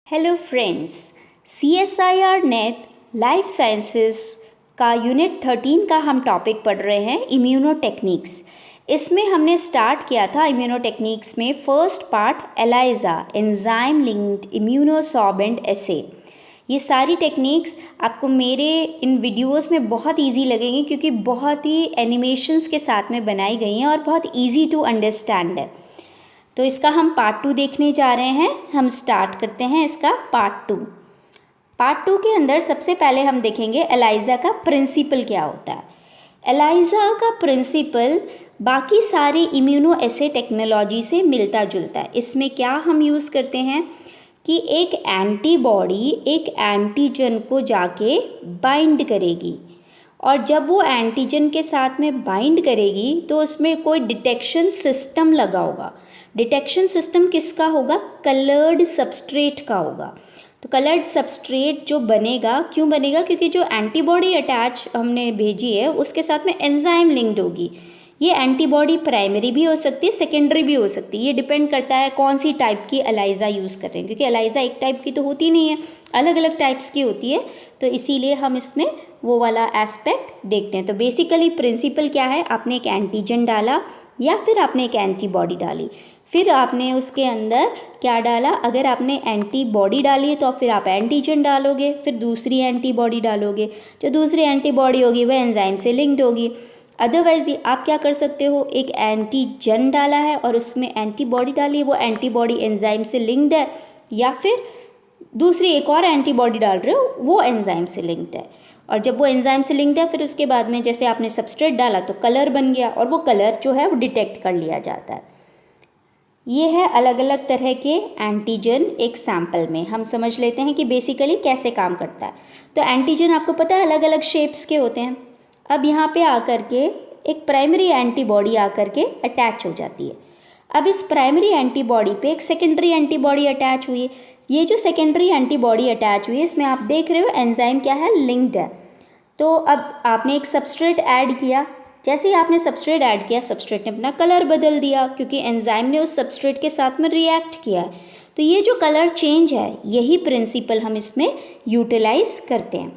Hello friends, CSIR net life sciences का unit 13 का हम टॉपिक पढ़ रहे हैं इम्यूनो टेक्निक्स। इसमें हमने स्टार्ट किया था इम्यूनो टेक्निक्स में first part ELISA enzyme linked immunosorbent assay. ये सारी टेक्निक्स आपको मेरे इन वीडियोस में बहुत इजी लगेंगी क्योंकि बहुत ही एनिमेशंस के साथ में बनाई गई हैं और बहुत इजी टू अंडरस्टैंड है। तो इसका हम पार्ट 2 देखने जा रहे हैं। हम स्टार्ट करते हैं इसका पार्ट 2। पार्ट 2 के अंदर सबसे पहले हम देखेंगे एलाइजा का प्रिंसिपल क्या होता है। एलाइजा का प्रिंसिपल बाकी सारी इम्यूनो एसे टेक्नोलॉजी से मिलता जुलता है। इसमें क्या हम यूज़ करते हैं कि एक एंटीबॉडी एक एंटीजन को जाके बाइंड करेगी और जब वो एंटीजन के साथ में बाइंड करेगी तो उसमें कोई डिटेक्शन सिस्टम लगा होगा। डिटेक्शन सिस्टम किसका होगा? कलर्ड सबस्ट्रेट का होगा। तो कलर्ड सबस्ट्रेट जो बनेगा, क्यों बनेगा? क्योंकि जो एंटीबॉडी अटैच हमने भेजी है उसके साथ में एंजाइम लिंक्ड होगी। ये एंटीबॉडी प्राइमरी भी हो सकती है, सेकेंडरी भी हो सकती है। ये डिपेंड करता है कौन सी टाइप की एलाइजा यूज़ कर रहे हैं, क्योंकि एलाइजा एक टाइप की तो होती नहीं है, अलग अलग टाइप्स की होती है। तो इसीलिए हम इसमें वो वाला एस्पेक्ट देखते हैं। तो बेसिकली प्रिंसिपल क्या है? आपने एक एंटीजन डाला या फिर आपने एक एंटीबॉडी डाली, फिर आपने उसके अंदर क्या डाला? अगर आपने एंटीबॉडी डाली है तो फिर आप एंटीजन डालोगे, फिर दूसरी एंटीबॉडी डालोगे। जो दूसरी एंटीबॉडी होगी वह एंजाइम से लिंक्ड होगी। अदरवाइज आप क्या कर सकते हो, एक एंटीजन डाला है और उसमें एंटीबॉडी डाली है, वो एंटीबॉडी एंजाइम से लिंक्ड है, या फिर दूसरी एक और एंटीबॉडी डाल रहे हो वो एंजाइम से लिंक्ड है। और जब वो एंजाइम से लिंक्ड है फिर उसके बाद में जैसे आपने सबस्ट्रेट डाला तो कलर बन गया और वो कलर जो है वो डिटेक्ट कर लिया जाता है। ये है अलग अलग तरह के एंटीजन। एक सैंपल में हम समझ लेते हैं कि बेसिकली कैसे काम करता है। तो एंटीजन आपको पता है अलग अलग शेप्स के होते हैं। अब यहाँ पे आकर के एक प्राइमरी एंटीबॉडी आकर के अटैच हो जाती है। अब इस प्राइमरी एंटीबॉडी पे एक सेकेंडरी एंटीबॉडी अटैच हुई है। ये जो सेकेंडरी एंटीबॉडी अटैच हुई है इसमें आप देख रहे हो एंजाइम क्या है? लिंक्ड है। तो अब आपने एक सबस्ट्रेट ऐड किया। जैसे ही आपने सबस्ट्रेट ऐड किया, सबस्ट्रेट ने अपना कलर बदल दिया क्योंकि एंजाइम ने उस सबस्ट्रेट के साथ में रिएक्ट किया है। तो ये जो कलर चेंज है यही प्रिंसिपल हम इसमें यूटिलाइज करते हैं।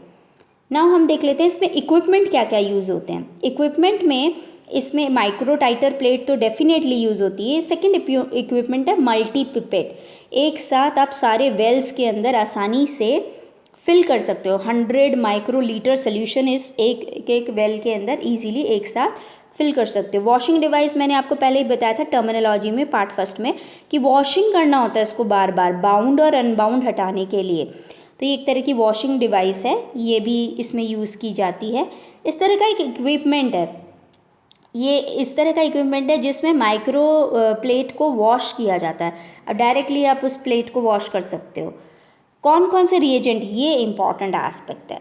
नाउ हम देख लेते हैं इसमें इक्विपमेंट क्या क्या यूज़ होते हैं। इक्विपमेंट में इसमें माइक्रो टाइटर प्लेट तो डेफिनेटली यूज़ होती है। सेकेंड इक्विपमेंट है मल्टी पिपेट। एक साथ आप सारे वेल्स के अंदर आसानी से फिल कर सकते हो। 100 माइक्रोलीटर सोल्यूशन इस एक वेल के अंदर इजीली एक साथ फिल कर सकते हो। वॉशिंग डिवाइस मैंने आपको पहले ही बताया था टर्मिनोलॉजी में पार्ट फर्स्ट में कि वॉशिंग करना होता है इसको बार बार, बाउंड और अनबाउंड हटाने के लिए। तो ये एक तरह की वॉशिंग डिवाइस है, ये भी इसमें यूज़ की जाती है। इस तरह का एक इक्विपमेंट है, ये इस तरह का इक्विपमेंट है जिसमें माइक्रो प्लेट को वॉश किया जाता है। अब डायरेक्टली आप उस प्लेट को वॉश कर सकते हो। कौन कौन से रिएजेंट, ये इंपॉर्टेंट एस्पेक्ट है।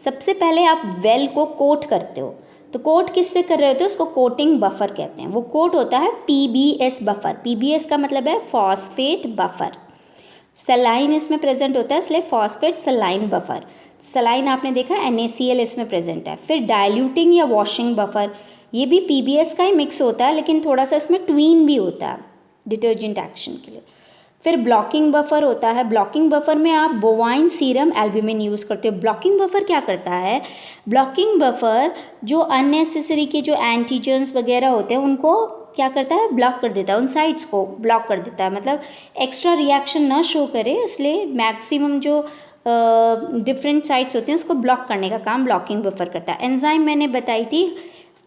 सबसे पहले आप वेल को कोट करते हो। तो कोट किससे कर रहे होते हो? उसको कोटिंग बफर कहते हैं। वो कोट होता है PBS बफर। PBS का मतलब है फॉस्फेट बफर। सलाइन इसमें प्रेजेंट होता है इसलिए फॉस्फेट सलाइन बफर। सलाइन आपने देखा NaCl इसमें प्रेजेंट है। फिर डाइल्यूटिंग या वॉशिंग बफर, ये भी PBS का ही मिक्स होता है लेकिन थोड़ा सा इसमें ट्वीन भी होता है डिटर्जेंट एक्शन के लिए। फिर ब्लॉकिंग बफर होता है। ब्लॉकिंग बफर में आप बोवाइन सीरम एल्ब्यूमिन यूज़ करते हो। ब्लॉकिंग बफर क्या करता है? ब्लॉकिंग बफर जो अननेसेसरी के जो एंटीजन्स वगैरह होते हैं उनको क्या करता है? ब्लॉक कर देता है, उन साइट्स को ब्लॉक कर देता है। मतलब एक्स्ट्रा रिएक्शन ना शो करे, इसलिए मैक्सिमम जो डिफरेंट साइट्स होते हैं उसको ब्लॉक करने का काम ब्लॉकिंग बफर करता है। एंजाइम मैंने बताई थी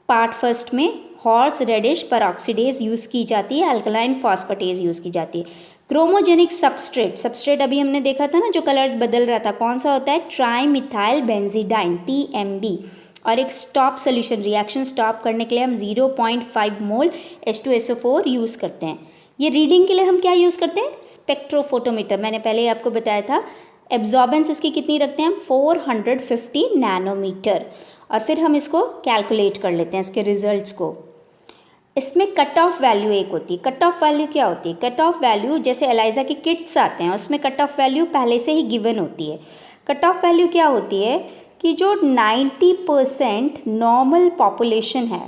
पार्ट फर्स्ट में, हॉर्स रेडिश परऑक्सीडेज यूज़ की जाती है, अल्कलाइन फॉस्फेटेज यूज़ की जाती है। क्रोमोजेनिक सबस्ट्रेट अभी हमने देखा था ना जो कलर बदल रहा था, कौन सा होता है? Trimethyl benzidine TMB। और एक स्टॉप सोल्यूशन, रिएक्शन स्टॉप करने के लिए हम 0.5 मोल H2SO4 यूज़ करते हैं। ये रीडिंग के लिए हम क्या यूज़ करते हैं? स्पेक्ट्रोफोटोमीटर। मैंने पहले ही आपको बताया था। एब्जॉर्बेंस इसकी कितनी रखते हैं हम? 450 नैनोमीटर। और फिर हम इसको कैलकुलेट कर लेते हैं इसके रिजल्ट्स को। इसमें कट ऑफ वैल्यू एक होती है। कट ऑफ वैल्यू क्या होती है? कट ऑफ वैल्यू जैसे एलाइजा के किट्स आते हैं उसमें कट ऑफ वैल्यू पहले से ही गिवन होती है। कट ऑफ वैल्यू क्या होती है कि जो 90% नॉर्मल पॉपुलेशन है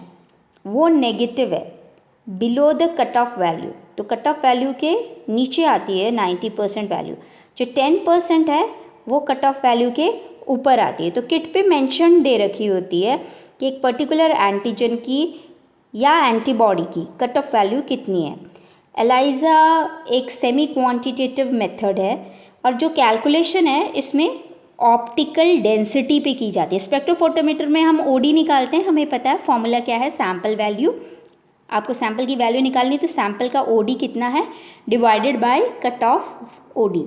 वो नेगेटिव है, below the cut off value. तो कट ऑफ वैल्यू के नीचे आती है 90% वैल्यू। जो 10% है वो कट ऑफ वैल्यू के ऊपर आती है। तो किट पे मेंशन दे रखी होती है कि एक पर्टिकुलर एंटीजन की या एंटीबॉडी की कट ऑफ वैल्यू कितनी है। एलाइजा एक सेमी क्वांटिटेटिव मेथड है और जो कैलकुलेशन है इसमें ऑप्टिकल डेंसिटी पे की जाती है। स्पेक्ट्रोफोटोमीटर में हम ओडी निकालते हैं, हमें पता है फॉर्मूला क्या है, सैम्पल वैल्यू। आपको सैम्पल की वैल्यू निकालनी तो सैम्पल का ओडी कितना है divided by cut off OD.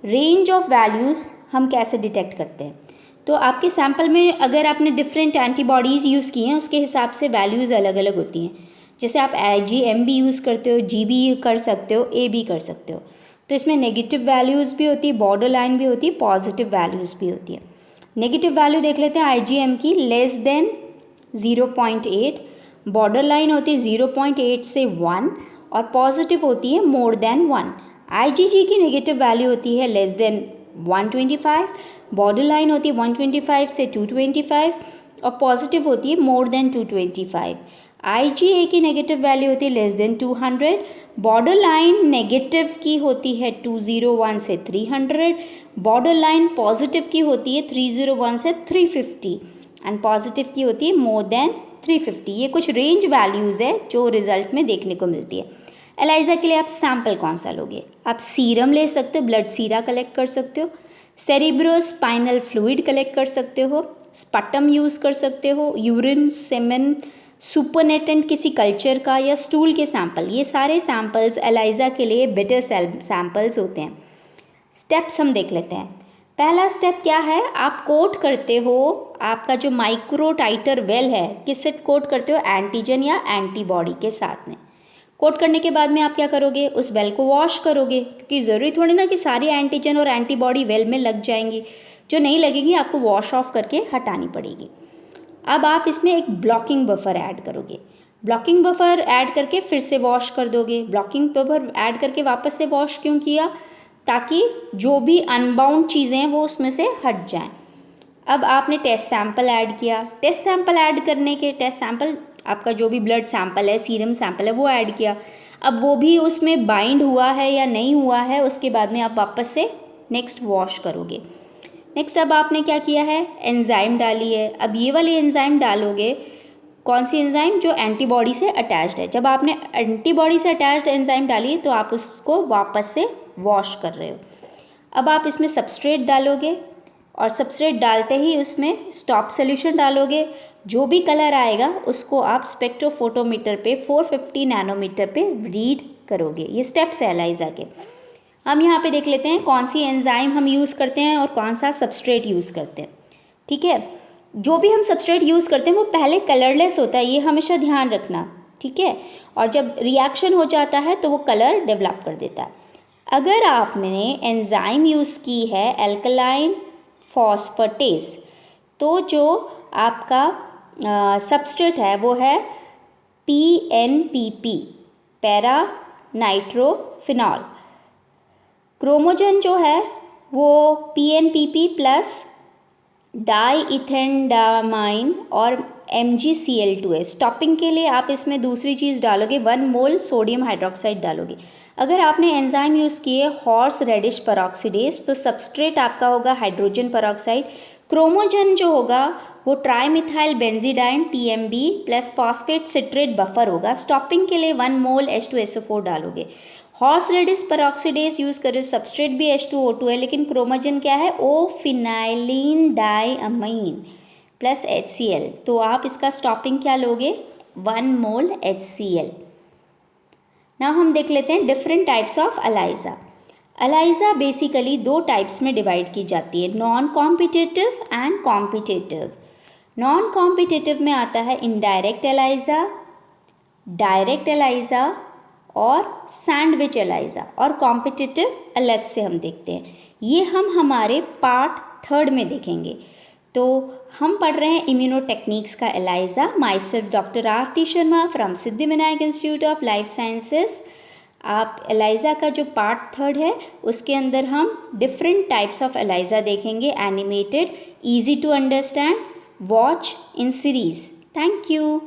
Range of values हम कैसे डिटेक्ट करते हैं, तो आपके सैम्पल में अगर आपने डिफरेंट एंटीबॉडीज़ यूज़ की हैं उसके हिसाब से वैल्यूज़ अलग अलग होती हैं। जैसे आप IgM भी यूज़ करते हो, G भी कर सकते हो, A भी कर सकते हो। तो इसमें नेगेटिव वैल्यूज़ भी होती है, बॉर्डर लाइन भी होती है, पॉजिटिव वैल्यूज़ भी होती है। नेगेटिव वैल्यू देख लेते हैं IgM की, लेस देन 0.8, बॉर्डर लाइन होती है 0.8 से 1 और पॉजिटिव होती है मोर देन 1। IgG की नेगेटिव वैल्यू होती है लेस देन 125, बॉर्डर लाइन होती है 125 से 225 और पॉजिटिव होती है मोर देन 225। IgA की नेगेटिव वैल्यू होती है less than 200, border line negative की होती है 201 से 300, बॉर्डर लाइन पॉजिटिव की होती है 301 से 350 एंड पॉजिटिव की होती है मोर देन 350। ये कुछ रेंज वैल्यूज़ है जो रिजल्ट में देखने को मिलती है। एलाइजा के लिए आप सैम्पल कौन सा लोगे, आप सीरम ले सकते हो, ब्लड सीरा कलेक्ट कर सकते हो, सेरिब्रोस्पाइनल फ्लूइड कलेक्ट कर सकते हो, स्पटम यूज़ कर सकते हो, यूरिन, सेमेन, सुपरनेटेंट किसी कल्चर का या स्टूल के सैंपल। ये सारे सैंपल्स एलाइजा के लिए बेटर सैंपल्स होते हैं। स्टेप्स हम देख लेते हैं। पहला स्टेप क्या है, आप कोट करते हो आपका जो माइक्रो टाइटर वेल है, किससे कोट करते हो, एंटीजन या एंटीबॉडी के साथ में। कोट करने के बाद में आप क्या करोगे, उस वेल को वॉश करोगे, क्योंकि ज़रूरी थोड़ी ना कि सारी एंटीजन और एंटीबॉडी वेल में लग जाएंगी, जो नहीं लगेगी आपको वॉश ऑफ करके हटानी पड़ेगी। अब आप इसमें एक ब्लॉकिंग बफर ऐड करोगे, ब्लॉकिंग बफर ऐड करके फिर से वॉश कर दोगे। ब्लॉकिंग बफर ऐड करके वापस से वॉश क्यों किया, ताकि जो भी अनबाउंड चीज़ें हैं वो उसमें से हट जाएं। अब आपने टेस्ट सैंपल ऐड किया, टेस्ट सैंपल ऐड करने के टेस्ट सैंपल आपका जो भी ब्लड सैंपल है, सीरम सैंपल है, वो ऐड किया। अब वो भी उसमें बाइंड हुआ है या नहीं हुआ है, उसके बाद में आप वापस से नेक्स्ट वॉश करोगे। नेक्स्ट अब आपने क्या किया है, एंजाइम डाली है। अब ये वाली एंजाइम डालोगे, कौन सी एंजाइम, जो एंटीबॉडी से अटैच्ड है। जब आपने एंटीबॉडी से अटैच्ड एंजाइम डाली तो आप उसको वापस से वॉश कर रहे हो। अब आप इसमें सबस्ट्रेट डालोगे और सबस्ट्रेट डालते ही उसमें स्टॉप सोल्यूशन डालोगे। जो भी कलर आएगा उसको आप स्पेक्ट्रोफोटोमीटर पे 450 नैनोमीटर पे रीड करोगे। ये स्टेप्स है एलाइजा के। हम यहाँ पे देख लेते हैं कौन सी एंजाइम हम यूज़ करते हैं और कौन सा सबस्ट्रेट यूज़ करते हैं। ठीक है, जो भी हम सबस्ट्रेट यूज़ करते हैं वो पहले कलरलेस होता है, ये हमेशा ध्यान रखना। ठीक है, और जब रिएक्शन हो जाता है तो वो कलर डेवलप कर देता है। अगर आपने एंजाइम यूज़ की है एल्कलाइन फॉस्फेटेस, तो जो आपका सबस्ट्रेट है वो है PNPP, पैरा नाइट्रोफिनॉल। क्रोमोजन जो है वो PNPP प्लस डाईइथेनडामाइन और MgCl2 है। स्टॉपिंग के लिए आप इसमें दूसरी चीज़ डालोगे, 1 मोल सोडियम हाइड्रोक्साइड डालोगे। अगर आपने एंजाइम यूज़ किए हॉर्स रेडिश पेरोक्सीडेज, तो सबस्ट्रेट आपका होगा हाइड्रोजन पेरोक्साइड। क्रोमोजन जो होगा वो trimethyl benzidine TMB plus phosphate citrate buffer होगा। स्टॉपिंग के लिए 1 मोल H2SO4 डालोगे। हॉर्स रेडिश पेरोक्सीडेज यूज़ करें, सबस्ट्रेट भी H2O2 है, लेकिन क्रोमोजन क्या है, ओ फिनाइलिन डाईअमाइन प्लस HCl। तो आप इसका स्टॉपिंग क्या लोगे, 1 मोल HCl। नाउ हम देख लेते हैं different types of ELISA. ELISA basically 2 types में डिवाइड की जाती है, non competitive and competitive. Non competitive में आता है इनडायरेक्ट एलाइजा, डायरेक्ट एलाइजा और सैंडविच एलाइजा, और कॉम्पिटिटिव अलग से हम देखते हैं। ये हम हमारे पार्ट 3 में देखेंगे। तो हम पढ़ रहे हैं इम्यूनो टेक्निक्स का ELISA. Myself doctor Aarti Sharma from Siddhivinayak Institute of Life Sciences. आप एलाइजा का जो पार्ट 3 है उसके अंदर हम डिफरेंट टाइप्स ऑफ एलाइजा देखेंगे, animated, easy to understand, watch in series. Thank you.